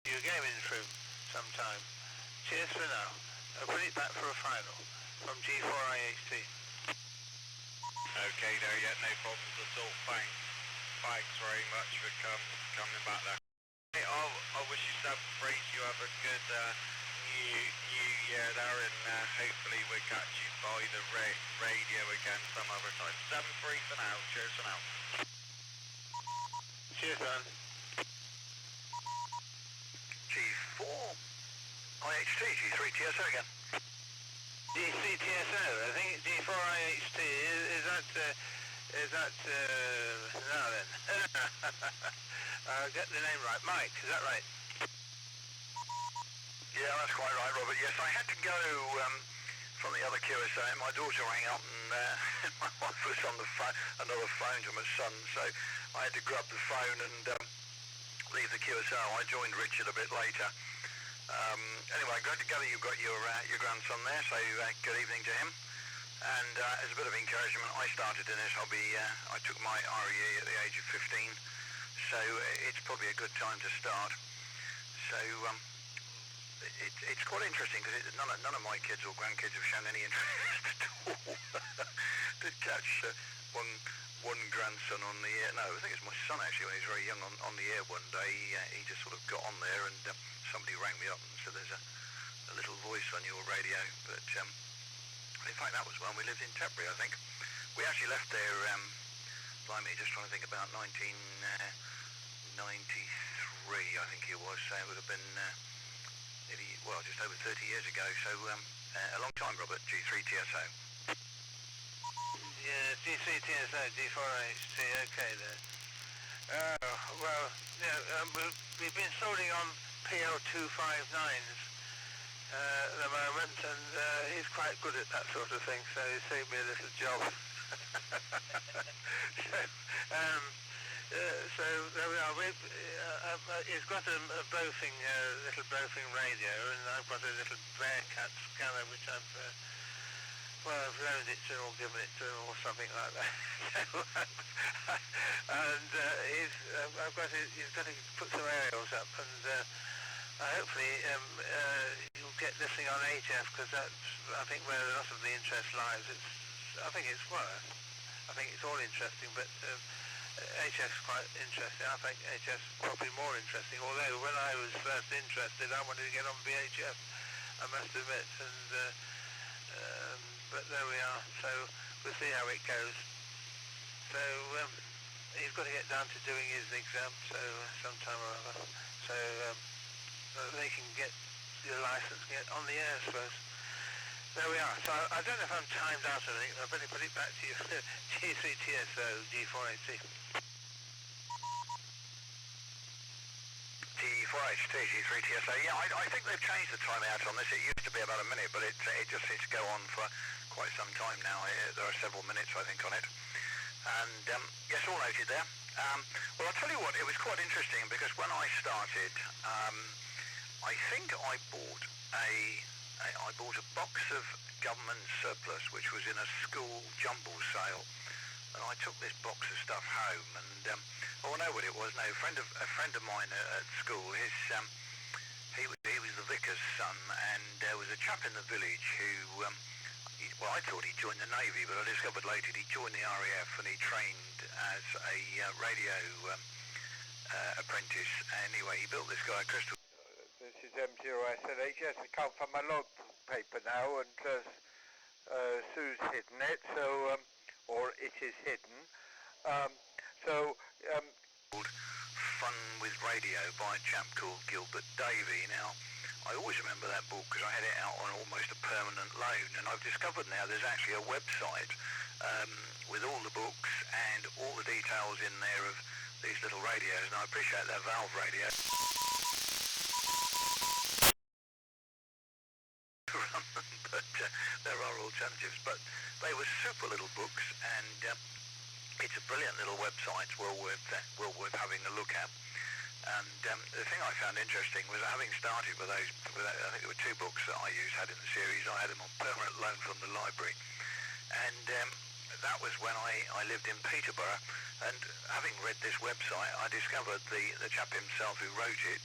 You gaming through sometime. Cheers for now. I'll put it back for a final from G4IHT. Okay, there, yeah, no problems at all. Thanks. Thanks very much for coming back there. Hey, I wish yourself and Grace you have a good new year there, and hopefully we'll catch you by the radio again some other time. 7-3 for now. Cheers for now. Cheers, man. G4 IHT, G3 TSO again. G3 TSO, I think it's G4IHT. Is that now then? I'll get the name right. Mike, is that right? Yeah, that's quite right, Robert. Yes, I had to go from the other QSO. My daughter rang up and my wife was on the phone, another phone to my son, so I had to grab the phone and leave the QSO. I joined Richard a bit later. Anyway, great to gather you've got your grandson there, so good evening to him. And as a bit of encouragement, I started in this hobby, I took my REE at the age of 15, so it's probably a good time to start. So it's quite interesting because none of my kids or grandkids have shown any interest at all. Did catch one grandson on the air. No, I think it's my son actually when he was very young on the air one day. He just sort of got on there and somebody rang me up and said there's a little voice on your radio. But in fact that was when we lived in Tetbury, I think. We actually left there, blimey, just trying to think about 1993 I think it was, so it would have been just over 30 years ago, so a long time, Robert. G3 TSO. Yeah, G3 TSO, G4IHT, okay then. Well, yeah, we've been sorting on PL259s at the moment, and he's quite good at that sort of thing, so he saved me a little job. So there we are. He's got a Bofing, little Bofing radio, and I've got a little Bearcat scanner which I've loaned it to him or given it to him or something like that. And he's got to put some aerials up, and hopefully you'll get this thing on HF, because that's, I think, where a lot of the interest lies. I think it's all interesting, but HF's quite interesting. I think HF's probably more interesting, although when I was first interested I wanted to get on VHF, I must admit, and but there we are, so we'll see how it goes. So he's got to get down to doing his exam, so sometime or other, so they can get your license, get on the air, I suppose. There we are. So I don't know if I'm timed out or anything. I better put it back to you. G3 TSO, G4HT. G4HT, G3 TSO. Yeah, I think they've changed the time out on this. It used to be about a minute, but it just seems to go on for quite some time now. There are several minutes, I think, on it. And yes, all noted there. Well, I'll tell you what, it was quite interesting because when I started, I think I bought a box of government surplus, which was in a school jumble sale, and I took this box of stuff home. And I know what it was. No, a friend of mine at school, he was the vicar's son, and there was a chap in the village who, I thought he joined the Navy, but I discovered later he joined the RAF and he trained as a radio apprentice. Anyway, he built this guy a crystal. This is M0SLH. Yes, I can't find my log paper now, and Sue's hidden it, so or it is hidden. Called Fun with Radio by a chap called Gilbert Davey. Now, I always remember that book because I had it out on almost a permanent loan, and I've discovered now there's actually a website with all the books and all the details in there of these little radios, and I appreciate that valve radio. But there are alternatives, but they were super little books, and it's a brilliant little website, well worth having a look at. And the thing I found interesting was, having started with those, I think there were 2 books that I had in the series. I had them on permanent loan from the library, and that was when I lived in Peterborough. And having read this website, I discovered the chap himself who wrote it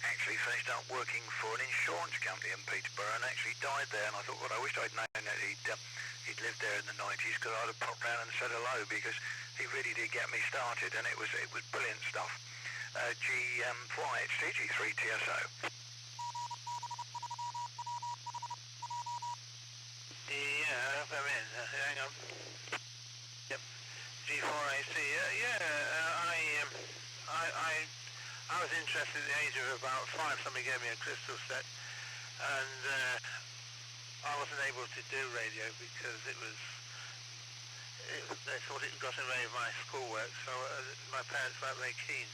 actually finished up working for an insurance company in Peterborough and actually died there. And I thought, well, I wished I'd known that he'd lived there in the 90s, because I'd have popped round and said hello, because he really did get me started, and it was brilliant stuff. It's TG3TSO. Yeah, I'm in. Hang on. Yep. G4AC. I was interested at the age of about 5. Somebody gave me a crystal set, and I wasn't able to do radio because they thought it got in the way of my schoolwork, so my parents weren't very keen.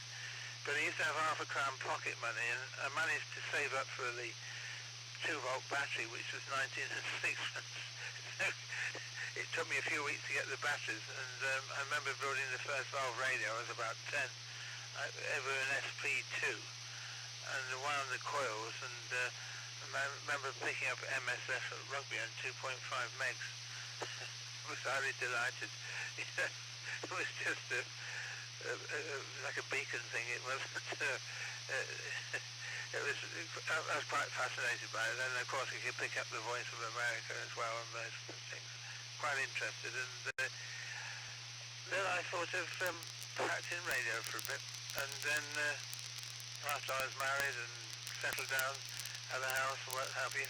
But I used to have £0.50 pocket money, and I managed to save up for the 2-volt battery, which was 19 and 6. It took me a few weeks to get the batteries, and I remember building the first valve radio. I was about 10, over an SP2, and one of the coils, and I remember picking up MSF at Rugby on 2.5 megs. I was highly delighted. It was just like a beacon thing. It wasn't. I was quite fascinated by it. And of course, you could pick up the Voice of America as well, and those things. Quite interested, and then I thought of packed in radio for a bit, and then after I was married and settled down, had a house and what have you,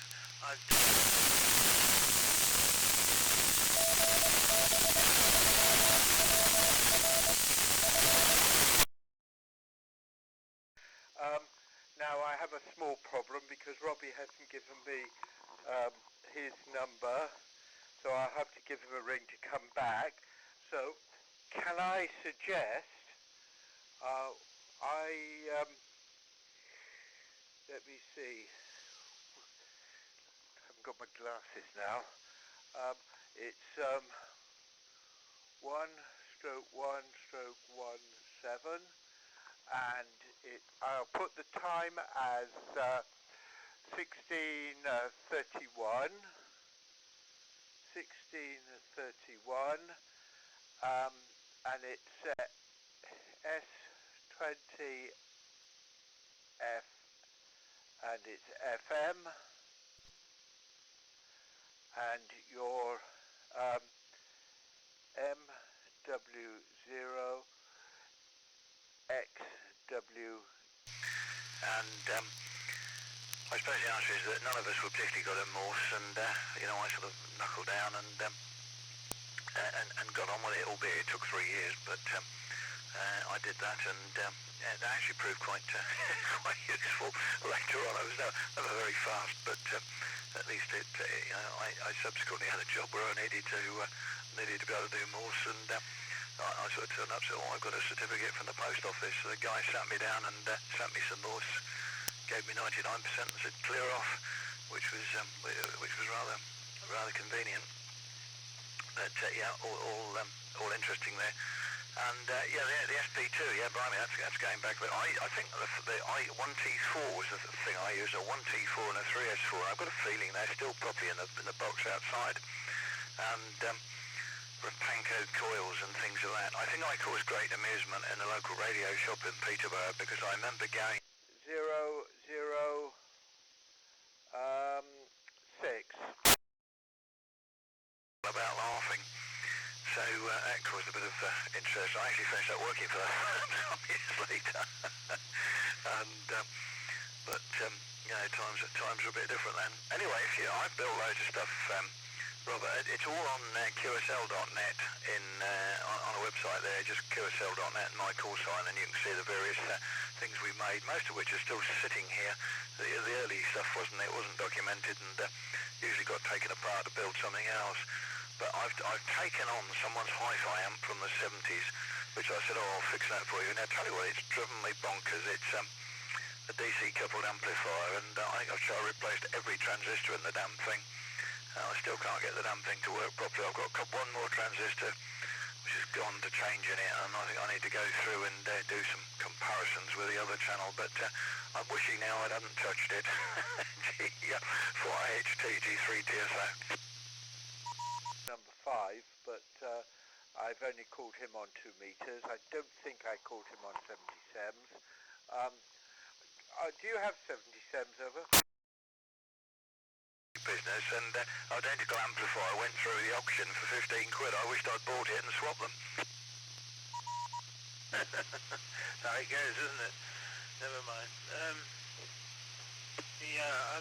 now I have a small problem because Robbie hasn't given me his number, so I'll have to give him a ring to come back. So can I suggest let me see, I haven't got my glasses now. It's 1/1/17, and I'll put the time as 16:31, and it's S20F, and it's FM, and your MW0XW. And I suppose the answer is that none of us were particularly good at Morse, and I sort of knuckled down and got on with it, albeit it took 3 years, but I did that, and it actually proved quite quite useful later on. I was never very fast, but at least I subsequently had a job where I needed to be able to do Morse, and I sort of turned up and said, I've got a certificate from the post office. So the guy sat me down and sent me some Morse, gave me 99% and said clear off, which was rather convenient. But all interesting there. And the SP2, blimey, that's going back. But I think the 1T4 was the thing I used, a 1T4 and a 3S4. I've got a feeling they're still probably in the box outside. And Panko coils and things like that. I think I caused great amusement in the local radio shop in Peterborough, because I remember going 006 about laughing. So that caused a bit of interest. I actually finished up working for them some years later. Times are a bit different then. Anyway, I've built loads of stuff, Robert. It's all on QSL.net on a website there, just QSL.net and my call sign, and you can see the various things we've made, most of which are still sitting here. The early stuff wasn't documented, and usually got taken apart to build something else. But I've taken on someone's hi-fi amp from the 70s, which I said, I'll fix that for you. Now, tell you what, it's driven me bonkers. It's a DC coupled amplifier, and I think I've replaced every transistor in the damn thing. I still can't get the damn thing to work properly. I've got one more transistor which has gone to change in it, and I think I need to go through and do some comparisons with the other channel, but I'm wishing now I hadn't touched it. 4HTG3TSO. Number 5, but I've only called him on 2 meters. I don't think I called him on 77s. Do you have 77s, over? Business, and identical amplifier went through the auction for 15 quid. I wished I'd bought it and swapped them. That's how it goes, isn't it? Never mind. Yeah, I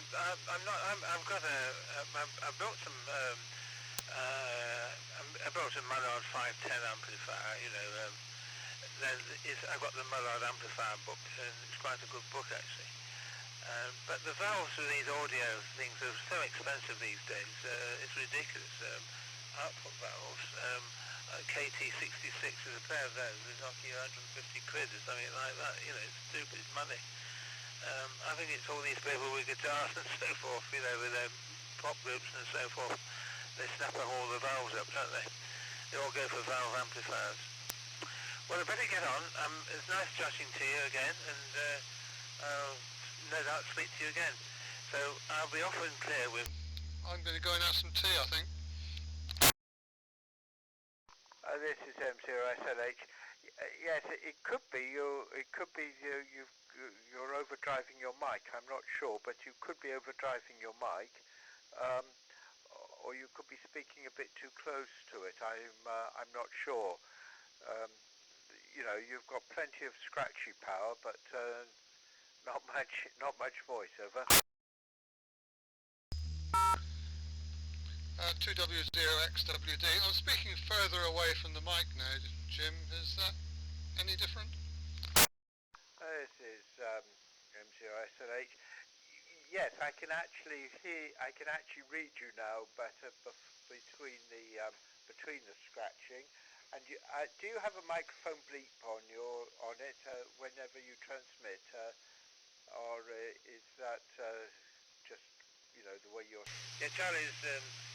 built some. I built a Mullard 510 amplifier. I've got the Mullard amplifier book, and it's quite a good book actually. But the valves for these audio things are so expensive these days. It's ridiculous. Output valves. KT66 is a pair of those. They knock you 150 quid or something like that. It's stupid money. I think it's all these people with guitars and so forth, with their pop groups and so forth. They snap all the valves up, don't they? They all go for valve amplifiers. Well, I better get on. It's nice chatting to you again, and I'll no doubt speak to you again. So I'll be off and clear with... I'm going to go and have some tea, I think. This is M0SLH. Yes, it could be you're overdriving your mic. I'm not sure, but you could be overdriving your mic, or you could be speaking a bit too close to it. I'm not sure. You've got plenty of scratchy power, but not much voiceover. 2W0XWD. I'm speaking further away from the mic now, Jim. Is that any different? This is M0SLH. Yes, I can actually read you now better between the scratching. And do you have a microphone bleep on it whenever you transmit, or is that just the way you're? Yeah, Charlie's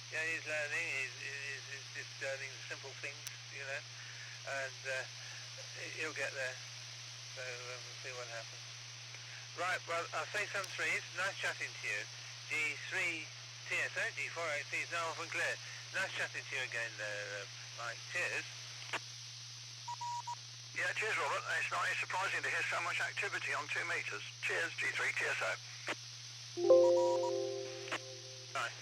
he's learning. He's just learning simple things, and he'll get there. So we'll see what happens. Right. Well, I'll say some threes. Nice chatting to you. G3 TSO G4AC is now off and clear. Nice chatting to you again, there, Mike. Cheers. Yeah, cheers, Robert. It's surprising to hear so much activity on 2 meters. Cheers, G3 TSO. Bye.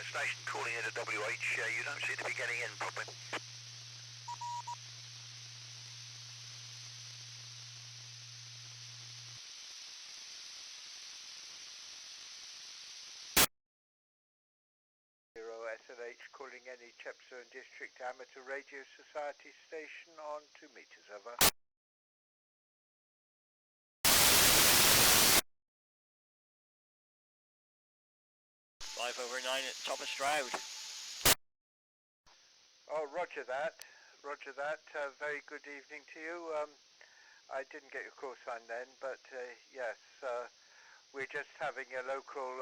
Station calling in a WH, you don't seem to be getting in properly. SLH calling any Chepstow District Amateur Radio Society station on 2 meters, over. 5/9 at top of Stroud. Oh, roger that. Very good evening to you. I didn't get your call sign then, but yes, we're just having a local,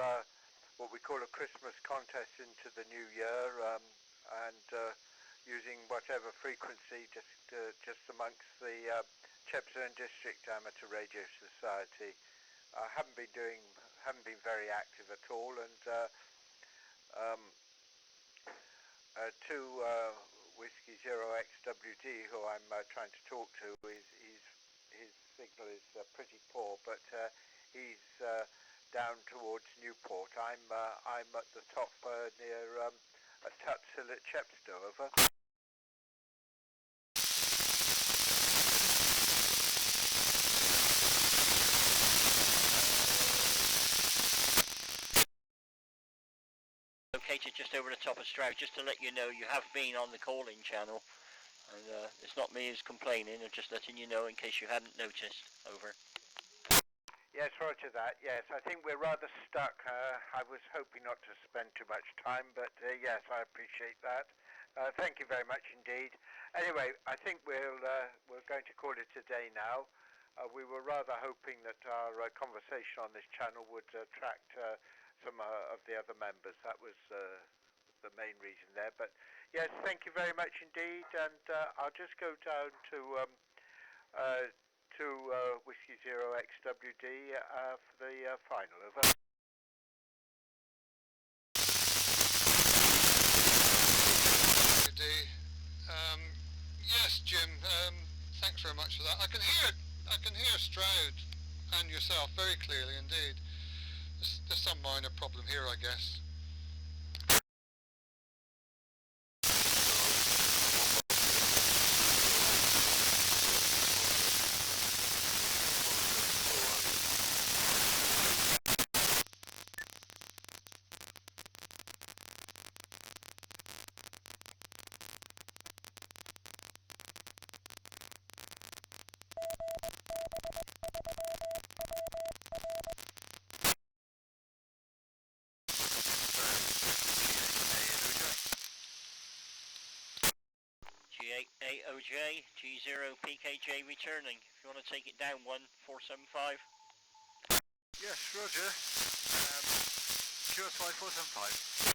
what we call a Christmas contest into the new year, and using whatever frequency just amongst the Chepstow District Amateur Radio Society. I haven't been very active at all, and to Whiskey Zero XWD, who I'm trying to talk to, his signal is pretty poor, but he's down towards Newport. I'm at the top near at Tuts Hill at Chepstow, over. Located just over the top of Stroud, just to let you know you have been on the calling channel, and it's not me who's complaining, I'm just letting you know in case you hadn't noticed. Over. Yes, roger that. Yes, I think we're rather stuck. I was hoping not to spend too much time, but yes, I appreciate that. Thank you very much indeed. Anyway, I think we're going to call it a day now. we were rather hoping that our conversation on this channel would attract some of the other members. That was the main reason there. But yes, thank you very much indeed, and I'll just go down to Whiskey Zero XWD for the final. Over. Yes, Jim. Thanks very much for that. I can hear Stroud and yourself very clearly indeed. There's some minor problem here, I guess. G8AOJ, G0PKJ returning. If you want to take it down 1475. Yes, Roger. QS 5475.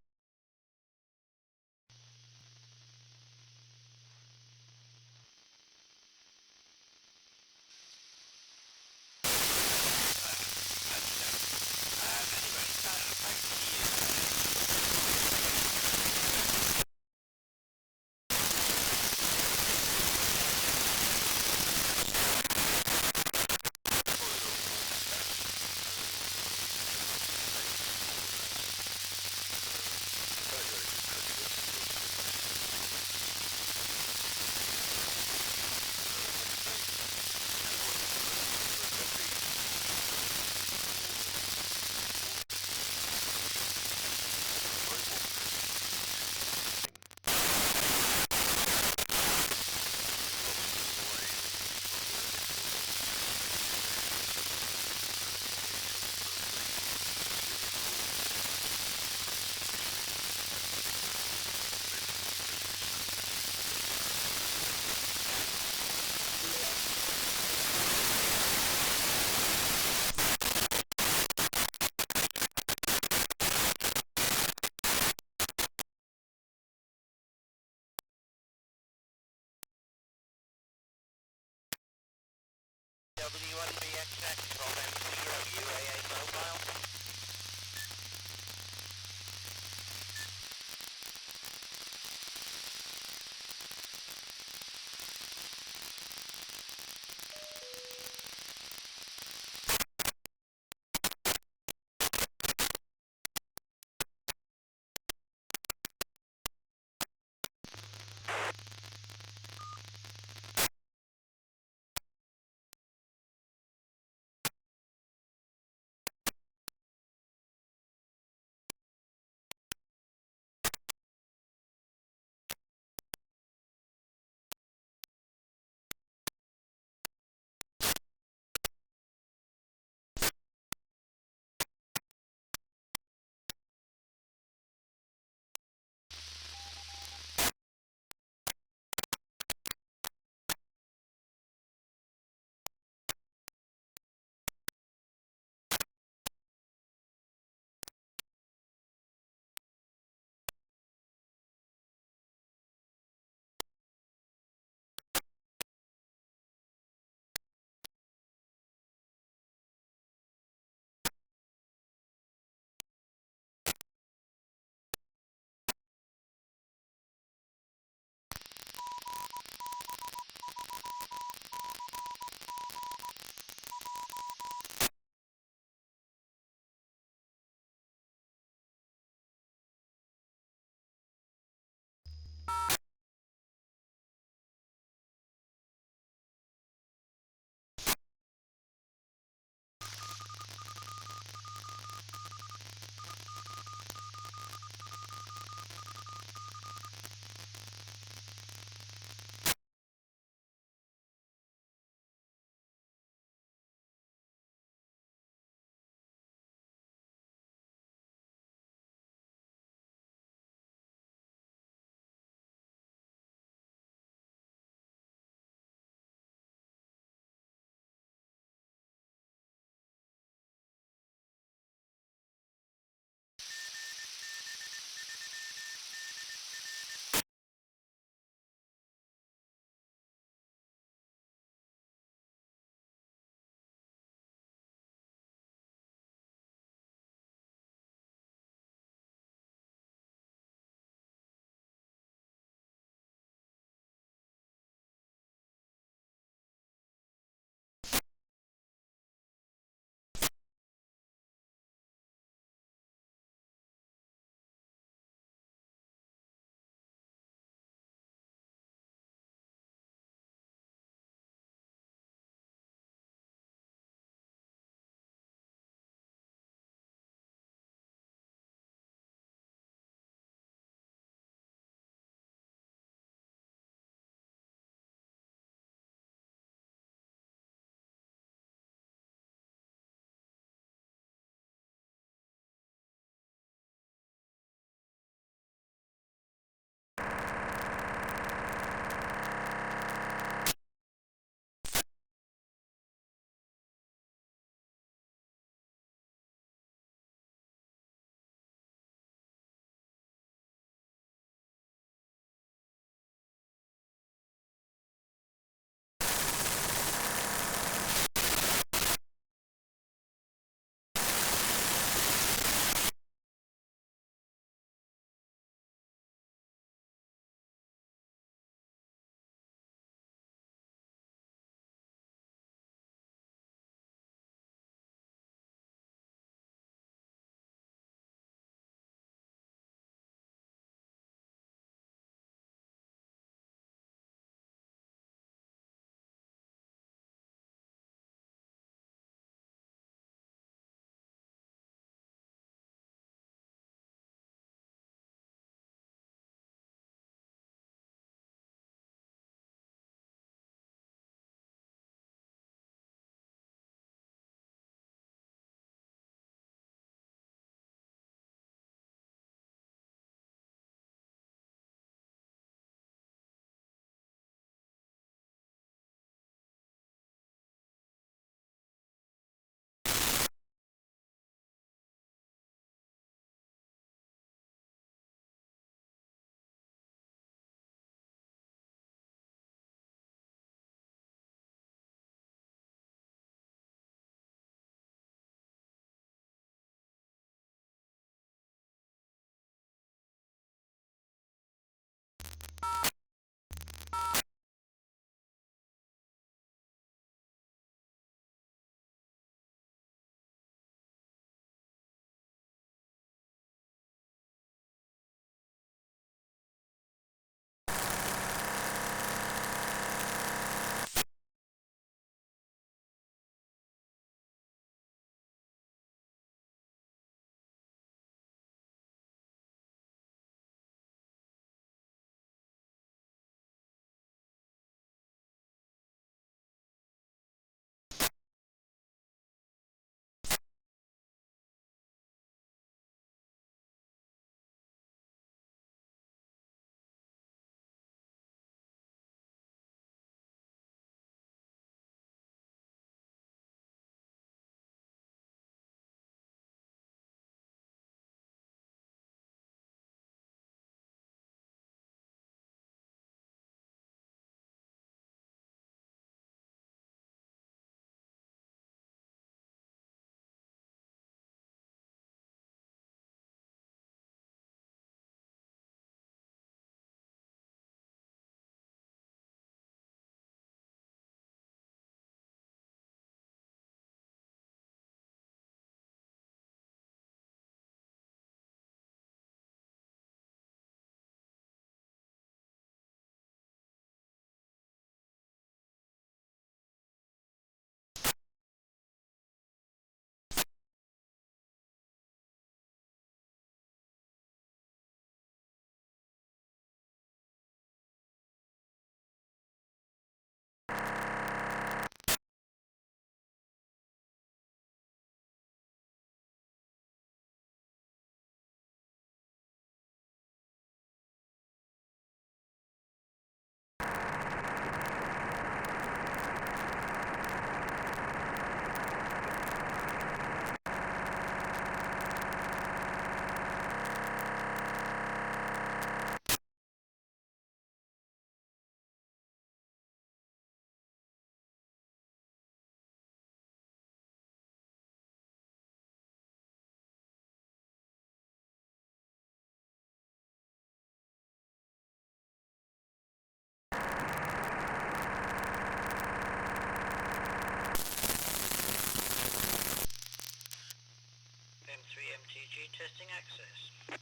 Altitude testing access.